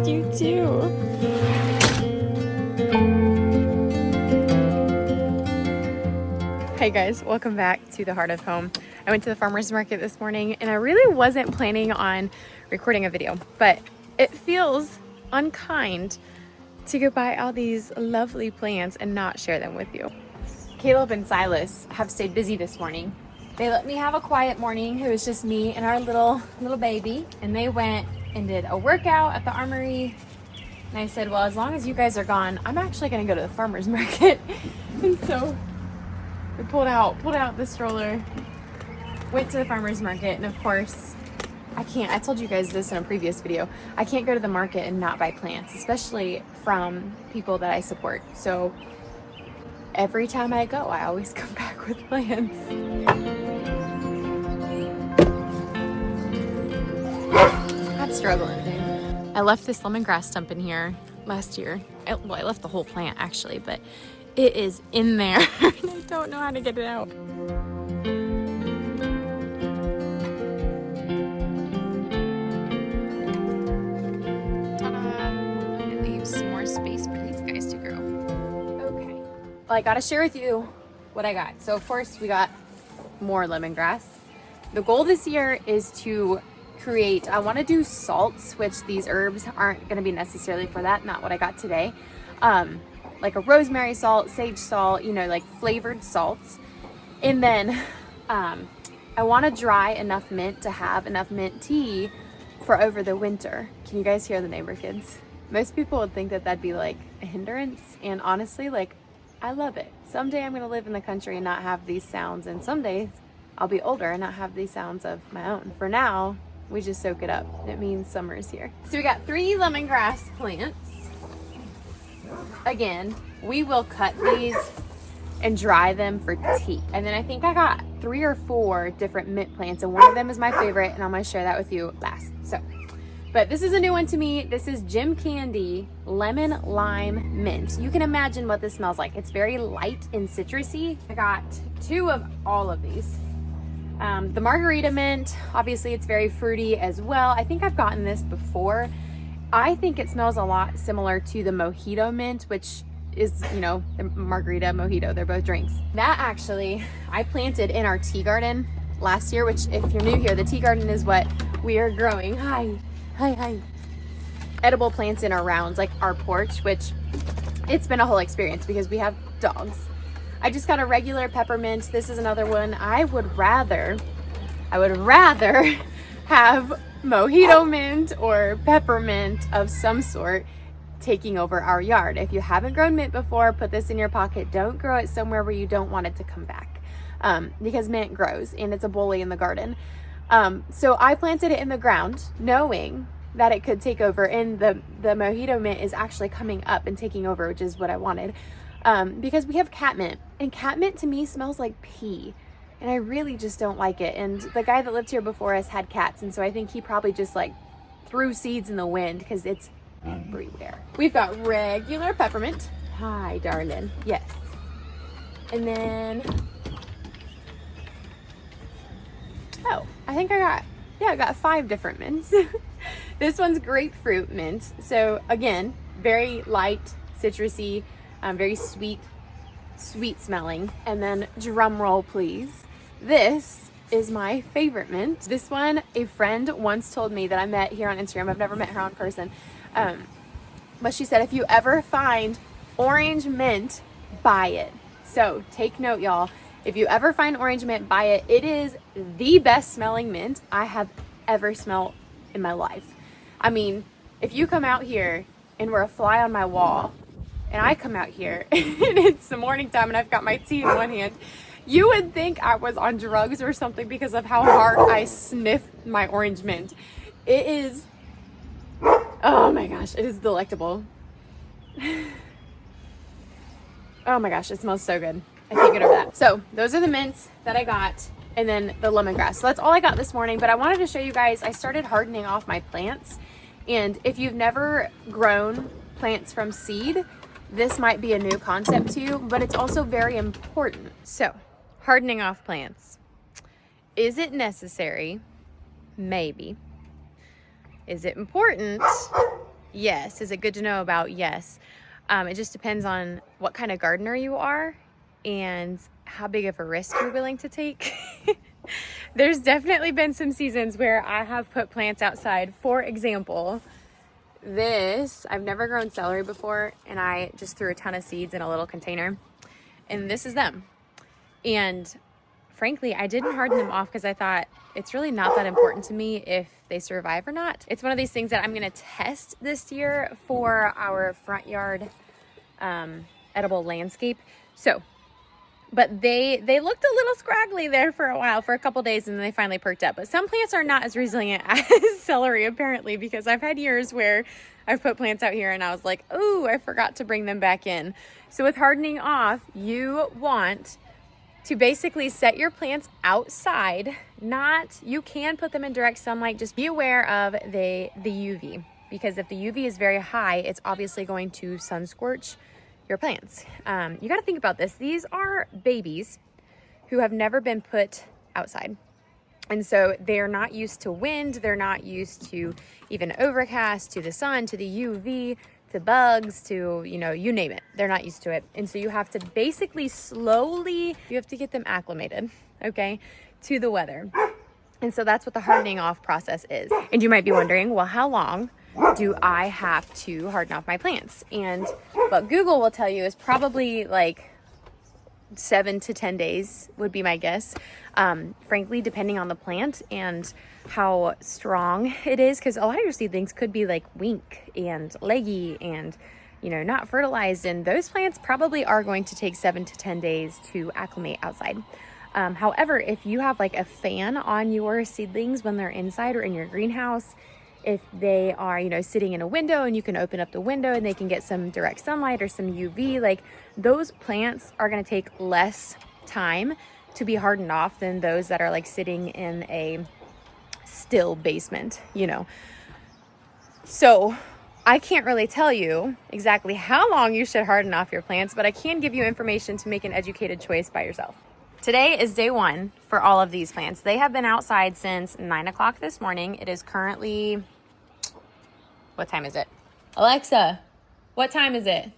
you too. Hey guys, welcome back to the heart of home. I went to the farmer's market this morning and I really wasn't planning on recording a video, but it feels unkind to go buy all these lovely plants and not share them with you. Caleb and Silas have stayed busy this morning. They let me have a quiet morning. It was just me and our little baby, and they went and did a workout at the armory. And I said, well, as long as you guys are gone, I'm actually gonna go to the farmer's market. And so we pulled out the stroller, went to the farmer's market, and of course, I told you guys this in a previous video, I can't go to the market and not buy plants, especially from people that I support. So every time I go, I always come back with plants. I'm struggling, dude. I left this lemongrass stump in here last year. I left the whole plant actually, but it is in there. I don't know how to get it out. It leaves some more space for these guys to grow. Okay. Well, I gotta share with you what I got. So first we got more lemongrass. The goal this year is to create, I want to do salts, which these herbs aren't going to be necessarily for that, not what I got today. Like a rosemary salt, sage salt, you know, like flavored salts. And then I want to dry enough mint to have enough mint tea for over the winter. Can you guys hear the neighbor kids? Most people would think that that'd be like a hindrance, and honestly, like, I love it. Someday I'm going to live in the country and not have these sounds, and some days I'll be older and not have these sounds of my own. For now, we just soak it up. It means summer is here. So we got 3 lemongrass plants. Again, we will cut these and dry them for tea. And then I think I got 3 or 4 different mint plants, and one of them is my favorite, and I'm gonna share that with you last. So, but this is a new one to me. This is Jim Candy Lemon Lime Mint. You can imagine what this smells like. It's very light and citrusy. I got 2 of all of these. The margarita mint, obviously it's very fruity as well. I think I've gotten this before. I think it smells a lot similar to the mojito mint, which is, you know, the margarita, mojito, they're both drinks. That actually, I planted in our tea garden last year, which if you're new here, the tea garden is what we are growing. Hi. Edible plants in our rounds, like our porch, which it's been a whole experience because we have dogs. I just got a regular peppermint. This is another one. I would rather have mojito mint or peppermint of some sort taking over our yard. If you haven't grown mint before, put this in your pocket. Don't grow it somewhere where you don't want it to come back, because mint grows and it's a bully in the garden. So I planted it in the ground knowing that it could take over, and the mojito mint is actually coming up and taking over, which is what I wanted. Because we have cat mint, and cat mint to me smells like pee, and I really just don't like it. And the guy that lived here before us had cats, and so I think he probably just like threw seeds in the wind because it's everywhere. We've got regular peppermint. Hi, darling. Yes. And then, oh, I think I got 5 different mints. This one's grapefruit mint. So again, very light, citrusy, very sweet smelling. And then drum roll, please. This is my favorite mint. This one, a friend once told me that I met here on Instagram. I've never met her in person. But she said, if you ever find orange mint, buy it. So take note, y'all. If you ever find orange mint, buy it. It is the best smelling mint I have ever smelled in my life. I mean, if you come out here and we're a fly on my wall, and I come out here and it's the morning time and I've got my tea in one hand, you would think I was on drugs or something because of how hard I sniff my orange mint. It is, oh my gosh, it is delectable. Oh my gosh, it smells so good. I can't get over that. So those are the mints that I got, and then the lemongrass. So that's all I got this morning, but I wanted to show you guys, I started hardening off my plants. And if you've never grown plants from seed, this might be a new concept to you, but it's also very important. So, hardening off plants. Is it necessary? Maybe. Is it important? Yes. Is it good to know about? Yes. It just depends on what kind of gardener you are and how big of a risk you're willing to take. There's definitely been some seasons where I have put plants outside. For example, I've never grown celery before, and I just threw a ton of seeds in a little container, and this is them. And frankly, I didn't harden them off because I thought it's really not that important to me if they survive or not. It's one of these things that I'm going to test this year for our front yard edible landscape. So, but they looked a little scraggly there for a while, for a couple days, and then they finally perked up. But some plants are not as resilient as celery, apparently, because I've had years where I've put plants out here and I was like, oh, I forgot to bring them back in. So with hardening off, you want to basically set your plants outside. You can put them in direct sunlight. Just be aware of the UV, because if the UV is very high, it's obviously going to sun scorch your plants. You got to think about this. These are babies who have never been put outside. And so they're not used to wind. They're not used to even overcast, to the sun, to the UV, to bugs, to, you name it. They're not used to it. And so you have to basically you have to get them acclimated, okay, to the weather. And so that's what the hardening off process is. And you might be wondering, well, how long do I have to harden off my plants? And what Google will tell you is probably like 7 to 10 days would be my guess. Frankly, depending on the plant and how strong it is, because a lot of your seedlings could be like wink and leggy and, not fertilized. And those plants probably are going to take 7 to 10 days to acclimate outside. However, if you have like a fan on your seedlings when they're inside or in your greenhouse, if they are, sitting in a window and you can open up the window and they can get some direct sunlight or some UV, like those plants are going to take less time to be hardened off than those that are like sitting in a still basement, So I can't really tell you exactly how long you should harden off your plants, but I can give you information to make an educated choice by yourself. Today is day 1 for all of these plants. They have been outside since 9 o'clock this morning. It is currently, what time is it? Alexa, what time is it?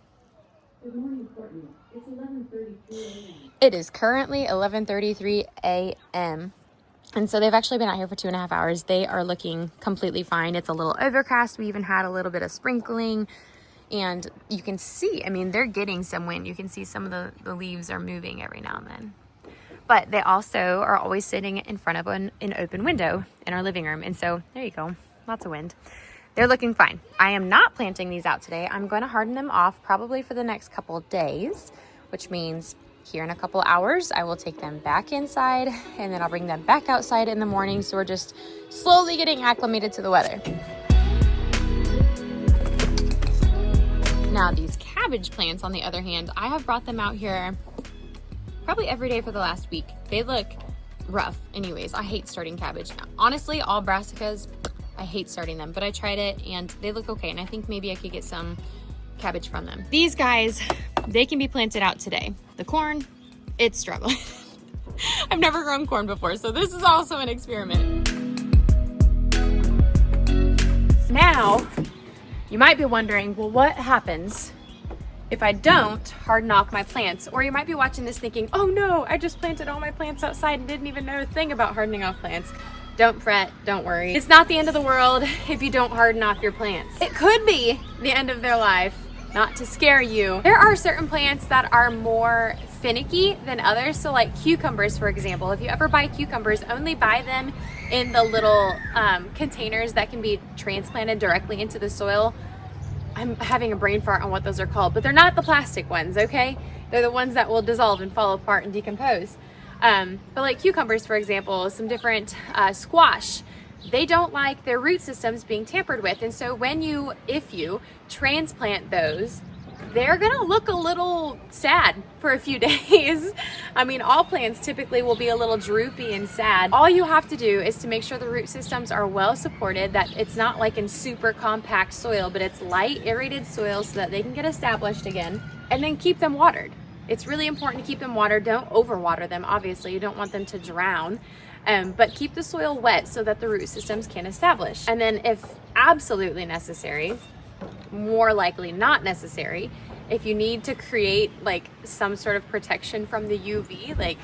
Good morning, Courtney. It's 11:33 a.m. It is currently 11:33 a.m. And so they've actually been out here for 2.5 hours. They are looking completely fine. It's a little overcast. We even had a little bit of sprinkling. And you can see, they're getting some wind. You can see some of the leaves are moving every now and then. But they also are always sitting in front of an open window in our living room. And so there you go, lots of wind. They're looking fine. I am not planting these out today. I'm going to harden them off probably for the next couple of days, which means here in a couple hours, I will take them back inside and then I'll bring them back outside in the morning. So we're just slowly getting acclimated to the weather. Now these cabbage plants, on the other hand, I have brought them out here probably every day for the last week. They look rough anyways. I hate starting cabbage. Honestly, all brassicas, I hate starting them, but I tried it and they look okay. And I think maybe I could get some cabbage from them. These guys, they can be planted out today. The corn, it's struggling. I've never grown corn before, so this is also an experiment. Now, you might be wondering, well, what happens if I don't harden off my plants? Or you might be watching this thinking, oh no, I just planted all my plants outside and didn't even know a thing about hardening off plants. Don't fret, don't worry. It's not the end of the world if you don't harden off your plants. It could be the end of their life, not to scare you. There are certain plants that are more finicky than others. So like cucumbers, for example, if you ever buy cucumbers, only buy them in the little containers that can be transplanted directly into the soil. I'm having a brain fart on what those are called, but they're not the plastic ones, okay? They're the ones that will dissolve and fall apart and decompose. But like cucumbers, for example, some different squash, they don't like their root systems being tampered with. And so if you transplant those, they're gonna look a little sad for a few days. All plants typically will be a little droopy and sad. All you have to do is to make sure the root systems are well supported, that it's not like in super compact soil, but it's light aerated soil so that they can get established again, and then keep them watered. It's really important to keep them watered. Don't overwater them, obviously. You don't want them to drown. But keep the soil wet so that the root systems can establish. And then if absolutely necessary, more likely not necessary. If you need to create like some sort of protection from the UV, like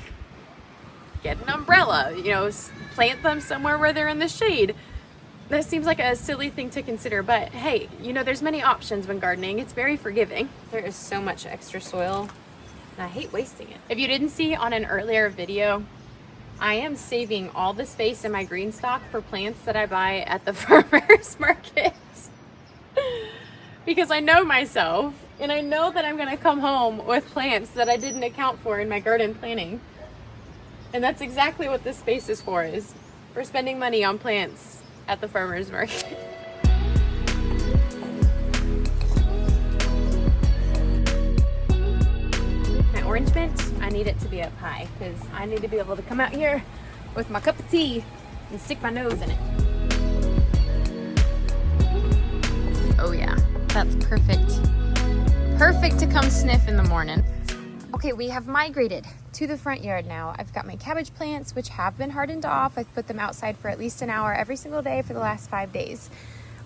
get an umbrella, you know, plant them somewhere where they're in the shade. That seems like a silly thing to consider, but hey, you know, there's many options when gardening. It's very forgiving. There is so much extra soil and I hate wasting it. If you didn't see on an earlier video, I am saving all the space in my green stock for plants that I buy at the farmer's market. Because I know myself and I know that I'm gonna come home with plants that I didn't account for in my garden planning. And that's exactly what this space is for spending money on plants at the farmer's market. My orange mint, I need it to be up high because I need to be able to come out here with my cup of tea and stick my nose in it. Oh yeah, that's perfect. Perfect to come sniff in the morning. Okay, we have migrated to the front yard now. I've got my cabbage plants, which have been hardened off. I've put them outside for at least an hour every single day for the last 5 days.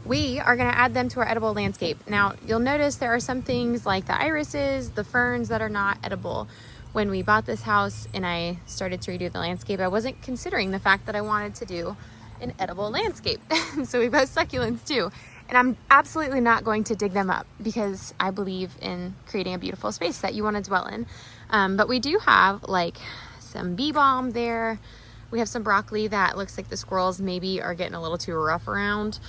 We are gonna add them to our edible landscape. Now, you'll notice there are some things like the irises, the ferns that are not edible. When we bought this house and I started to redo the landscape, I wasn't considering the fact that I wanted to do an edible landscape. So we bought succulents too. And I'm absolutely not going to dig them up because I believe in creating a beautiful space that you want to dwell in. But we do have like some bee balm there. We have some broccoli that looks like the squirrels maybe are getting a little too rough around.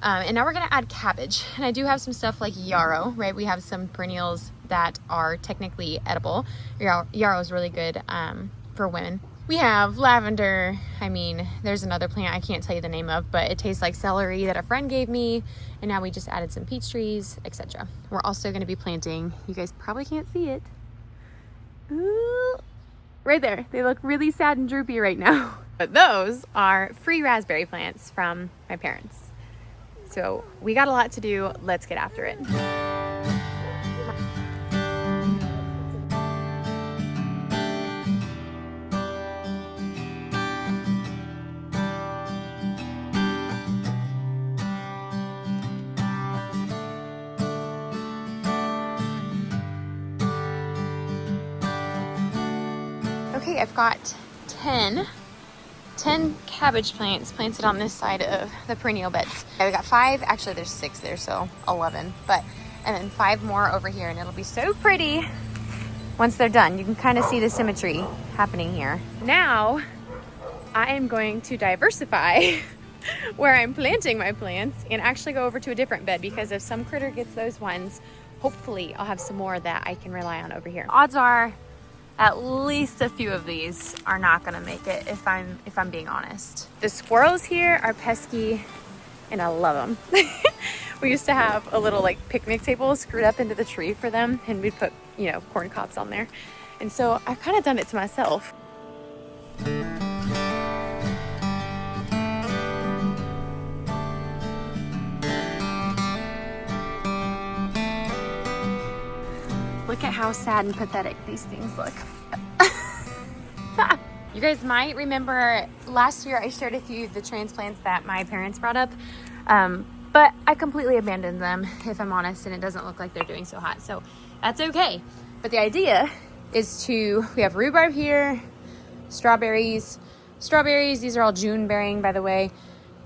And now we're going to add cabbage. And I do have some stuff like yarrow, right? We have some perennials that are technically edible. Yarrow is really good for women. We have lavender. I mean, there's another plant I can't tell you the name of, but it tastes like celery that a friend gave me. And now we just added some peach trees, etc. We're also going to be planting, you guys probably can't see it. Ooh, right there. They look really sad and droopy right now. But those are free raspberry plants from my parents. So we got a lot to do. Let's get after it. Okay, I've got 10 cabbage plants planted on this side of the perennial beds. We got 5, actually there's 6 there, so 11, and then 5 more over here, and it'll be so pretty once they're done. You can kind of see the symmetry happening here. Now, I am going to diversify where I'm planting my plants and actually go over to a different bed because if some critter gets those ones, hopefully I'll have some more that I can rely on over here. Odds are at least a few of these are not gonna make it if I'm being honest. The squirrels here are pesky and I love them. We used to have a little like picnic table screwed up into the tree for them and we'd put, you know, corn cobs on there. And so I've kind of done it to myself. Look at how sad and pathetic these things look. You guys might remember last year I shared with you the transplants that my parents brought up, but I completely abandoned them, if I'm honest, and it doesn't look like they're doing so hot, so that's okay. But the idea is we have rhubarb here, strawberries, these are all June bearing, by the way,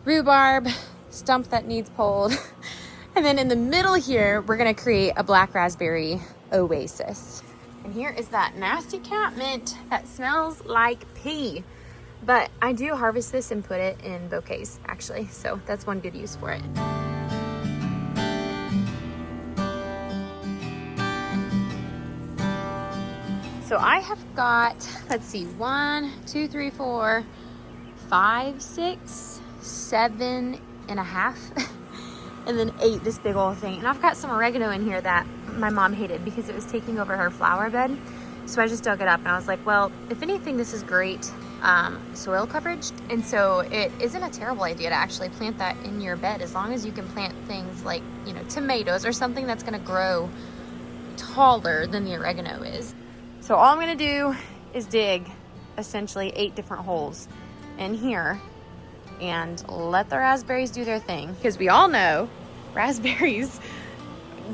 rhubarb, stump that needs pulled, and then in the middle here, we're gonna create a black raspberry oasis. And here is that nasty cat mint that smells like pee. But I do harvest this and put it in bouquets, actually. So that's one good use for it. So I have got, let's see, 1, 2, 3, 4, 5, 6, 7 and a half. And then 8, this big old thing. And I've got some oregano in here that my mom hated because it was taking over her flower bed. So I just dug it up and I was like, well, if anything, this is great soil coverage. And so it isn't a terrible idea to actually plant that in your bed as long as you can plant things like, you know, tomatoes or something that's gonna grow taller than the oregano is. So all I'm gonna do is dig essentially 8 different holes in here and let the raspberries do their thing. Because we all know raspberries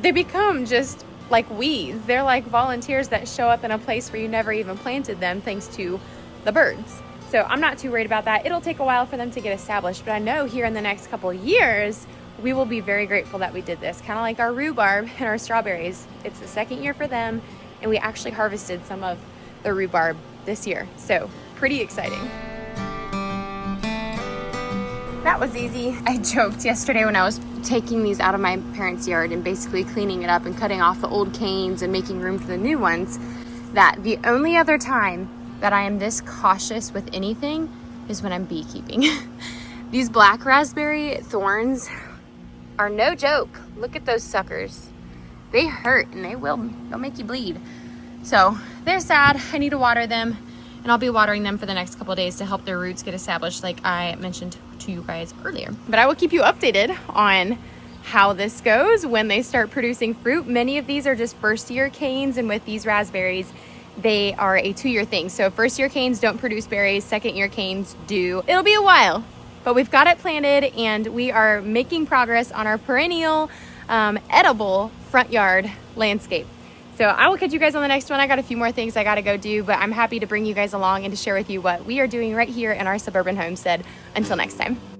they become just like weeds. They're like volunteers that show up in a place where you never even planted them thanks to the birds. So I'm not too worried about that. It'll take a while for them to get established, but I know here in the next couple of years, we will be very grateful that we did this. Kind of like our rhubarb and our strawberries. It's the second year for them, and we actually harvested some of the rhubarb this year. So pretty exciting. That was easy. I joked yesterday when I was taking these out of my parents' yard and basically cleaning it up and cutting off the old canes and making room for the new ones, that the only other time that I am this cautious with anything is when I'm beekeeping. These black raspberry thorns are no joke. Look at those suckers. They hurt and they'll make you bleed. So they're sad. I need to water them, and I'll be watering them for the next couple of days to help their roots get established like I mentioned to you guys earlier. But I will keep you updated on how this goes when they start producing fruit. Many of these are just first year canes, and with these raspberries, they are a 2-year thing. So first year canes don't produce berries, second year canes do. It'll be a while, but we've got it planted and we are making progress on our perennial edible front yard landscape. So I will catch you guys on the next one. I got a few more things I gotta go do, but I'm happy to bring you guys along and to share with you what we are doing right here in our suburban homestead. Until next time.